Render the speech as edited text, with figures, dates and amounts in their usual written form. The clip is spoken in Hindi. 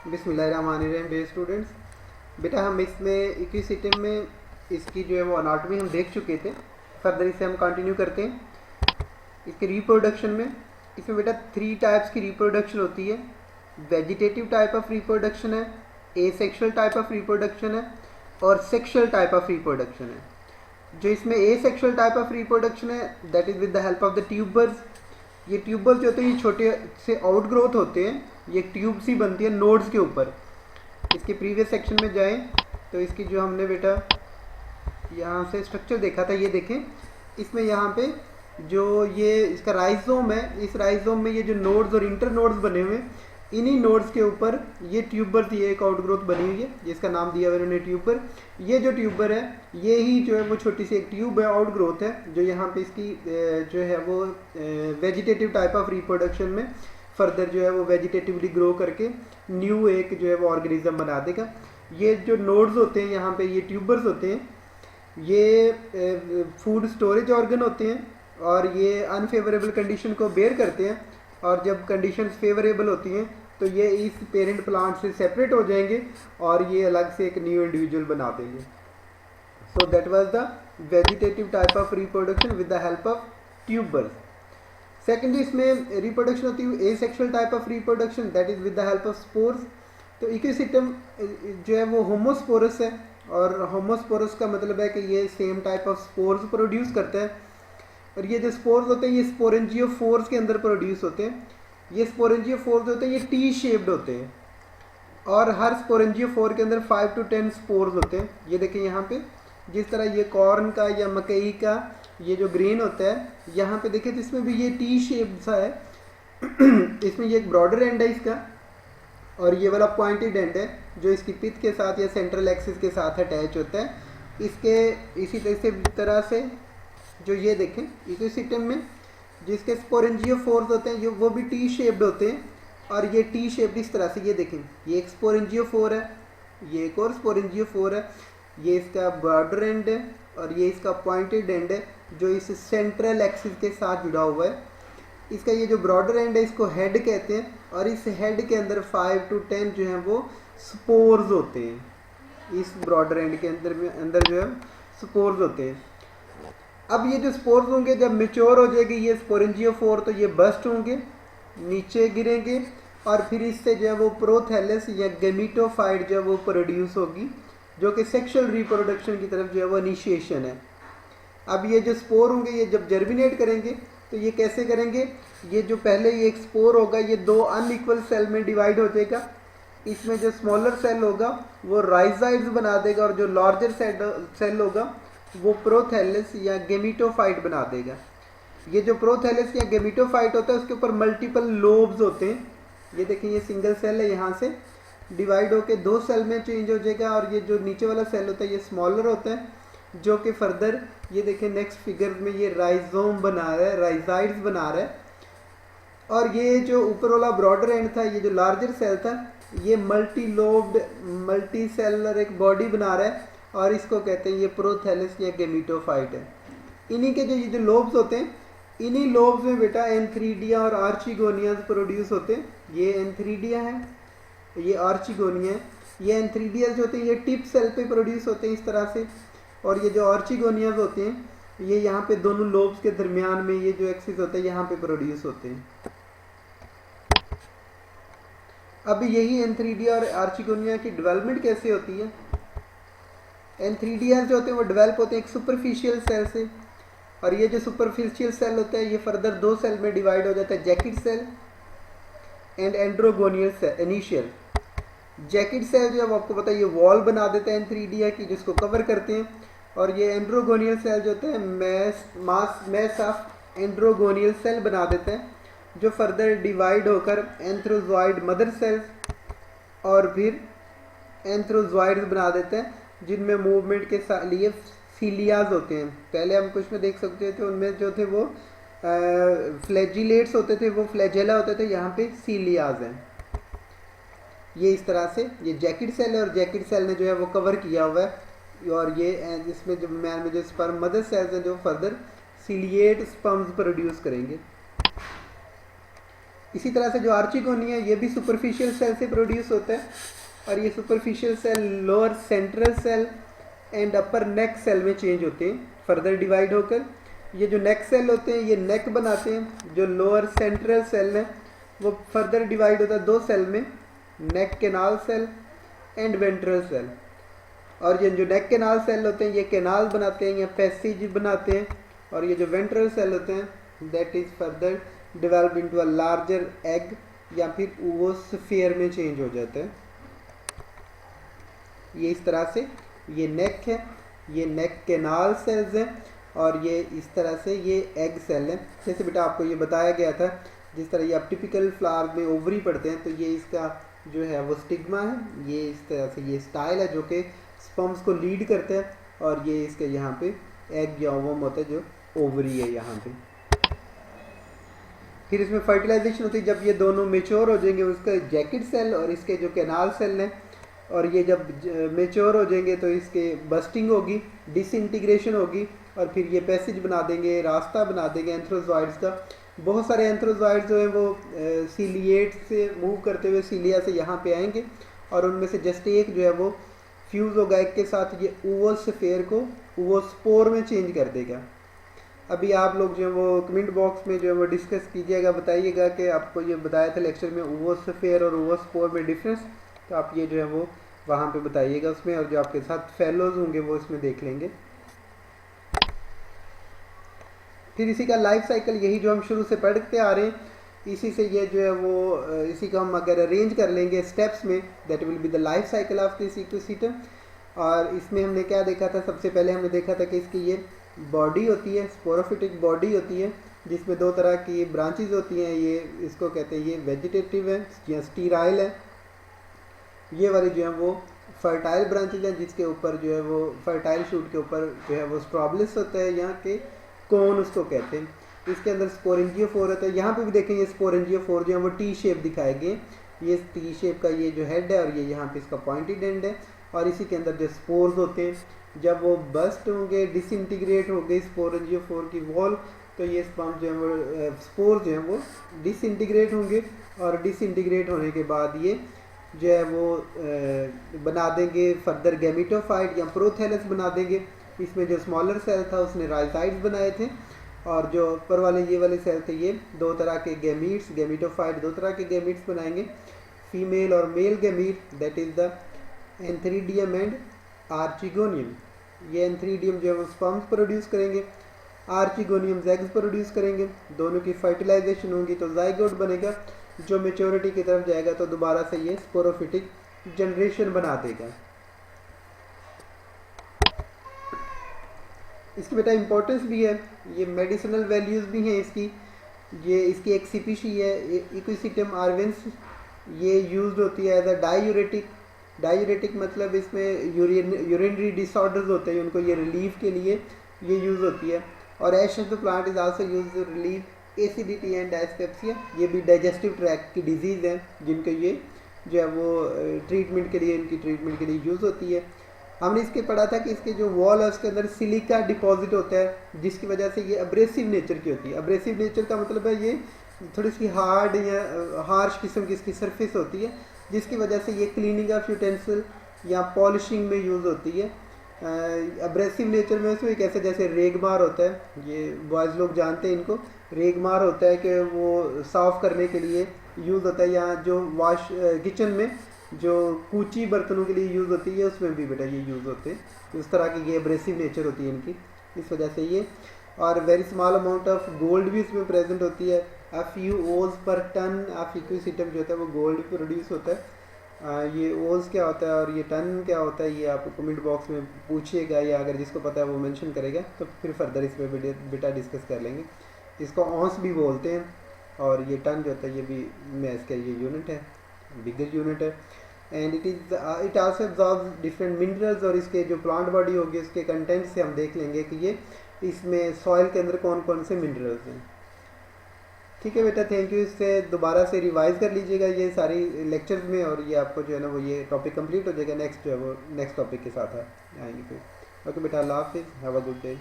बिस्मिल्लाहिर्रहमानिर्रहीम डियर स्टूडेंट्स। बेटा हम इसमें इक्विसिस्टम में इसकी जो है वो अनाटमी हम देख चुके थे। फर्दर इसे हम कंटिन्यू करते हैं। इसके रिप्रोडक्शन में इसमें बेटा 3 टाइप्स की रिप्रोडक्शन होती है। वेजिटेटिव टाइप ऑफ रिप्रोडक्शन है, एसेक्सुअल टाइप ऑफ रिप्रोडक्शन है और सेक्सुअल टाइप ऑफ रिप्रोडक्शन है। जो इसमें एसेक्सुअल टाइप ऑफ रिप्रोडक्शन है that is with the help of the tubers. ये ट्यूबर्स जो होते हैं ये छोटे से आउटग्रोथ होते हैं, ये ट्यूब सी बनती है नोड्स के ऊपर। इसके प्रीवियस सेक्शन में जाएं तो इसकी जो हमने बेटा यहाँ से स्ट्रक्चर देखा था, ये देखें। इसमें यहाँ पे जो ये इसका राइजोम है, इस राइजोम में ये जो नोड्स और इंटर नोड्स बने हुए हैं, इन्हीं नोड्स के ऊपर ये ट्यूबर थी, एक आउटग्रोथ बनी हुई है जिसका नाम दिया हुआ इन्होंने ट्यूबर। ये जो ट्यूबर है ये ही जो है वो छोटी सी एक ट्यूब है, आउटग्रोथ है, जो यहाँ पे इसकी जो है वो वेजिटेटिव टाइप ऑफ रिप्रोडक्शन में फर्दर जो है वो वेजिटेटिवली ग्रो करके न्यू एक जो है वो ऑर्गेनिज्म बना देगा। ये जो नोड्स होते हैं यहाँ पे, ये ट्यूबर्स होते हैं, ये फूड स्टोरेज ऑर्गन होते हैं और ये अनफेवरेबल कंडीशन को बेयर करते हैं। और जब कंडीशंस फेवरेबल होती हैं तो ये इस पेरेंट प्लांट से सेपरेट हो जाएंगे और ये अलग से एक न्यू इंडिविजुअल बना देंगे। So that was the vegetative type of reproduction with the help of tubers. Secondly इसमें रिप्रोडक्शन होती है asexual type of reproduction that is with the help of spores. तो इक्विसिस्टम जो है वो होमोस्पोरस है और होमोस्पोरस का मतलब है कि ये same type of spores produce करता है। और ये जो स्पोर्स होते हैं ये स्पोरेंजियोफोर्स के अंदर प्रोड्यूस होते हैं। ये स्पोरेंजियोफोर्स होते हैं ये टी शेप्ड होते हैं और हर स्पोरेंजियोफोर के अंदर 5 to 10 स्पोर्स होते हैं। ये देखें यहाँ पे जिस तरह ये कॉर्न का या मकई का ये जो ग्रेन होता है, यहाँ पे देखें तो इसमें भी ये टी शेप सा है। इसमें ये एक ब्रॉडर एंड है इसका और ये वाला पॉइंटेड एंड है जो इसकी पिथ के साथ या सेंट्रल एक्सिस के साथ अटैच होता है। इसके इसी तरह से जो ये देखें इकोसिस्टम में जिसके स्पोरेंजियोफोर्स होते हैं ये वो भी टी शेप्ड होते हैं और ये टी शेप्ड इस तरह से, ये देखें ये एक स्पोरेंजियोफोर है, ये एक और स्पोरेंजियोफोर है, ये इसका बॉर्डर एंड है और ये इसका पॉइंटेड एंड है जो इस सेंट्रल एक्सिस के साथ जुड़ा हुआ है। इसका ये जो ब्रॉडर एंड है इसको हेड कहते हैं और इस हेड के अंदर 5 to 10 जो है वो स्पोर्स होते हैं। इस ब्रॉडर एंड के अंदर जो है स्पोर्स होते हैं। अब ये जो स्पोर्स होंगे जब मेच्योर हो जाएगी ये स्पोरेंजियोफोर तो ये बस्ट होंगे, नीचे गिरेंगे और फिर इससे जो है वो प्रोथैलस या गेमिटोफाइट जो है वो प्रोड्यूस होगी जो कि सेक्सुअल रिप्रोडक्शन की तरफ जो है वो इनिशिएशन है। अब ये जो स्पोर होंगे ये जब जर्मिनेट करेंगे तो ये कैसे करेंगे, ये जो पहले ये एक स्पोर होगा ये 2 अनइक्वल सेल में डिवाइड हो जाएगा। इसमें जो स्मॉलर सेल होगा वो राइजाइड्स बना देगा और जो लार्जर सेल होगा वो प्रोथैलस या गेमिटोफाइट बना देगा। ये जो प्रोथैलस या गेमिटोफाइट होता है उसके ऊपर मल्टीपल लोब्स होते हैं। ये देखिए ये सिंगल सेल है, यहाँ से डिवाइड होके 2 सेल में चेंज हो जाएगा और ये जो नीचे वाला सेल होता है ये स्मॉलर होता है जो कि फर्दर ये देखें नेक्स्ट फिगर में ये राइजोम बना रहा है, राइजाइड्स बना रहा है। और ये जो ऊपर वाला ब्रॉडर एंड था, ये जो लार्जर सेल था, ये मल्टी लोब्ड मल्टी सेलर एक बॉडी बना रहा है और इसको कहते हैं ये प्रोथैलस या गेमिटोफाइट है। इन्हीं के जो ये जो लोब्स होते हैं इन्हीं लोब्स में बेटा एंथ्रीडिया और आर्चिगोनियाज प्रोड्यूस होते हैं। ये एंथ्रीडिया है, ये आर्चिगोनिया है। ये एंथ्रीडियाज होते हैं ये टिप सेल पे प्रोड्यूस होते हैं इस तरह से, और ये जो आर्चिगोनियाज होते हैं ये यहाँ पे दोनों लोब्स के दरमियान में ये जो एक्सिस होता है यहाँ पे प्रोड्यूस होते हैं। अब यही एंथ्रीडिया और आर्चिगोनिया की डेवलपमेंट कैसे होती है। एंथ्रीडिया जो होते हैं वो डेवलप होते हैं एक सुपरफिशियल सेल से और ये जो सुपरफिशियल सेल होता है ये फर्दर 2 सेल में डिवाइड हो जाता है, jacket cell and androgonial cell. Initial jacket cell जो है वो आपको पता है ये वॉल बना देता है एंथ्रीडिया की जिसको कवर करते हैं, और ये एंड्रोगोनियल सेल जो होते हैं मैस ऑफ एंड्रोगोनियल सेल बना देते हैं जो फर्दर डिवाइड होकर एंथ्रोजॉइड मदर सेल्स और फिर एंथ्रोजॉइड्स बना देते हैं जिनमें मूवमेंट के लिए सीलियाज होते हैं। पहले हम कुछ में देख सकते थे उनमें जो थे वो फ्लैजिलेट्स होते थे, वो फ्लैजेला होते थे, यहाँ पे सीलियाज हैं। ये इस तरह से ये जैकेट सेल है और जैकेट सेल ने जो है वो कवर किया हुआ है और ये इसमें जो मैन में जो स्पर्म मदर सेल्स हैं जो फर्दर सीलिएट स्पर्म्स प्रोड्यूस करेंगे। इसी तरह से जो आर्चिगोनिया ये भी सुपरफिशियल सेल से प्रोड्यूस होता है, और ये superficial cell lower central cell and upper neck cell में चेंज होते हैं फर्दर डिवाइड होकर। ये जो नेक सेल होते हैं ये नेक बनाते हैं, जो लोअर सेंट्रल सेल है वो फर्दर डिवाइड होता है दो सेल में, neck canal cell and ventral cell. और ये जो नेक कैनाल सेल होते हैं ये कैनाल बनाते हैं या पैसेज बनाते हैं, और ये जो वेंट्रल सेल होते हैं that is further develop into a larger egg या फिर ओवोस्फीयर में चेंज हो जाता है। ये इस तरह से ये नेक है, ये नेक कैनाल सेल्स हैं, और ये इस तरह से ये एग सेल है। जैसे बेटा आपको ये बताया गया था, जिस तरह ये आप टिपिकल फ्लावर में ओवरी पढ़ते हैं, तो ये इसका जो है वो स्टिग्मा है, ये इस तरह से ये स्टाइल है जो कि स्पर्म्स को लीड करता है, और ये इसके यहाँ पे एग या ओवम होता है जो ओवरी है यहाँ पे। फिर इसमें फर्टिलाइजेशन होती है, जब ये दोनों मेच्योर हो जाएंगे, उसका जैकेट सेल और इसके जो कैनाल सेल हैं, और ये जब मेच्योर हो जाएंगे तो इसके बस्टिंग होगी, डिसइंटीग्रेशन होगी, और फिर ये पैसेज बना देंगे, रास्ता बना देंगे एंथ्रोजॉइड्स का। बहुत सारे एंथ्रोजॉइड्स जो हैं वो सीलिएट से मूव करते हुए सीलिया से यहाँ पे आएंगे, और उनमें से जस्ट एक जो है वो फ्यूज होगा एग के साथ, ये ओवोस्फीयर को ओवोस्पोर में चेंज कर देगा। अभी आप लोग जो है वो कमेंट बॉक्स में जो है वो डिस्कस कीजिएगा, बताइएगा कि आपको ये बताया था लेक्चर में ओवोस्फीयर और ओवोस्पोर में डिफरेंस, तो आप ये जो है वो वहाँ पे बताइएगा उसमें, और जो आपके साथ फेलोज होंगे वो इसमें देख लेंगे। फिर इसी का लाइफ साइकिल, यही जो हम शुरू से पढ़ते आ रहे हैं, इसी से ये जो है वो इसी को हम अगर अरेंज कर लेंगे स्टेप्स में, that will be the life cycle of this ecosystem. और इसमें हमने क्या देखा था, सबसे पहले हमने देखा था कि इसकी ये बॉडी होती है, स्पोरोफिटिक बॉडी होती है, जिसमें दो तरह की ब्रांचेज होती हैं। ये इसको कहते हैं ये वेजिटेटिव है या स्टीराइल है, ये वाली जो है वो फर्टाइल ब्रांचेज है, जिसके ऊपर जो है वो फर्टाइल शूट के ऊपर जो है वो स्ट्रॉबलिस होता है, यहाँ के कोन उसको कहते हैं। इसके अंदर स्पोरेंजियोफोर होता है, यहाँ पे भी देखेंगे स्पोरेंजियोफोर जो है वो टी शेप दिखाए गए, ये टी शेप का ये जो हेड है, और ये यहाँ पे इसका पॉइंटेड एंड है, और इसी के अंदर जो स्पोर्स होते हैं जब वो बस्ट होंगे, डिसइंटीग्रेट हो गई स्पोरेंजियोफोर की वॉल, तो ये स्पर्म जो है वो स्पोर जो है वो डिसइंटीग्रेट होंगे, और डिसइंटीग्रेट होने के बाद ये जो है वो बना देंगे फर्दर गैमेटोफाइट या प्रोथैलस बना देंगे। इसमें जो स्मॉलर सेल था उसने राइजाइड्स बनाए थे, और जो ऊपर वाले ये वाले सेल थे ये दो तरह के गैमीट्स, गैमेटोफाइट दो तरह के गैमीट्स बनाएंगे, फीमेल और male gamete, that is the antheridium and archegonium. ये एंथ्रीडियम जो है वो स्पर्म्स प्रोड्यूस करेंगे, आर्चिगोनियम एग्स प्रोड्यूस करेंगे, दोनों की फर्टिलाइजेशन होगी तो जाइगोट बनेगा, जो मेच्योरिटी की तरफ जाएगा तो दोबारा से ये स्पोरोफिटिक जनरेशन बना देगा। इसकी बेटा इंपॉर्टेंस भी है, ये मेडिसिनल वैल्यूज़ भी हैं इसकी। ये इसकी एक स्पीशीज है इक्विसिटम आर्वेंस, ये यूज्ड होती है एज अ डायूरेटिक। डायूरेटिक मतलब इसमें यूरिनरी डिसऑर्डर्स होते हैं, उनको ये रिलीफ के लिए ये यूज़ होती है। और ash of the plant is also use to relieve acidity and dyspepsia, ये भी डाइजेस्टिव ट्रैक्ट की डिजीज़ है जिनको ये जो है वो ट्रीटमेंट के लिए, इनकी ट्रीटमेंट के लिए यूज़ होती है। हमने इसके पढ़ा था कि इसके जो वॉल है उसके अंदर सिलिका डिपॉजिट होता है, जिसकी वजह से ये अब्रेसिव नेचर की होती है। अब्रेसिव नेचर का मतलब है ये थोड़ी सी हार्ड या हार्श किस्म की इसकी सरफेस होती है, जिसकी वजह से ये क्लीनिंग ऑफ यूटेंसिल या पॉलिशिंग में यूज़ होती है। अब्रेसिव नेचर में इसमें कैसे, जैसे रेगमार होता है, ये बॉयज़ लोग जानते हैं इनको, रेगमार होता है कि वो साफ़ करने के लिए यूज़ होता है, या जो वॉश किचन में जो कूची बर्तनों के लिए यूज़ होती है उसमें भी बेटा ये यूज़ होते हैं। उस तरह की ये एब्रेसिव नेचर होती है इनकी, इस वजह से ये। और very small amount of gold भी इसमें प्रेजेंट होती है, अ फ्यू ओज पर टन ऑफ इक्विसिटम जो होता है वो गोल्ड प्रोड्यूस होता है। ये ओज क्या होता है और ये टन क्या होता है, ये आप कमेंट बॉक्स में पूछिएगा, या अगर जिसको पता है वो मेंशन करेगा तो फिर फर्दर इस पर बेटा डिस्कस कर लेंगे। इसको औंस भी बोलते हैं, और ये टन जो होता है ये भी मैथ का ये यूनिट है, बिगर यूनिट है। And it also absorbs different minerals, और इसके जो प्लांट बॉडी होगी उसके कंटेंट से हम देख लेंगे कि ये इसमें सॉइल के अंदर कौन कौन से मिनरल्स हैं। ठीक है बेटा, थैंक यू। इससे दोबारा से रिवाइज कर लीजिएगा ये सारी लेक्चर्स में, और ये आपको जो है ना वो ये टॉपिक कंप्लीट हो जाएगा। नेक्स्ट जो है वो नेक्स्ट टॉपिक के साथ आएंगे फिर। ओके बेटा, अल्लाह हाफिज़, हैव अ गुड डे।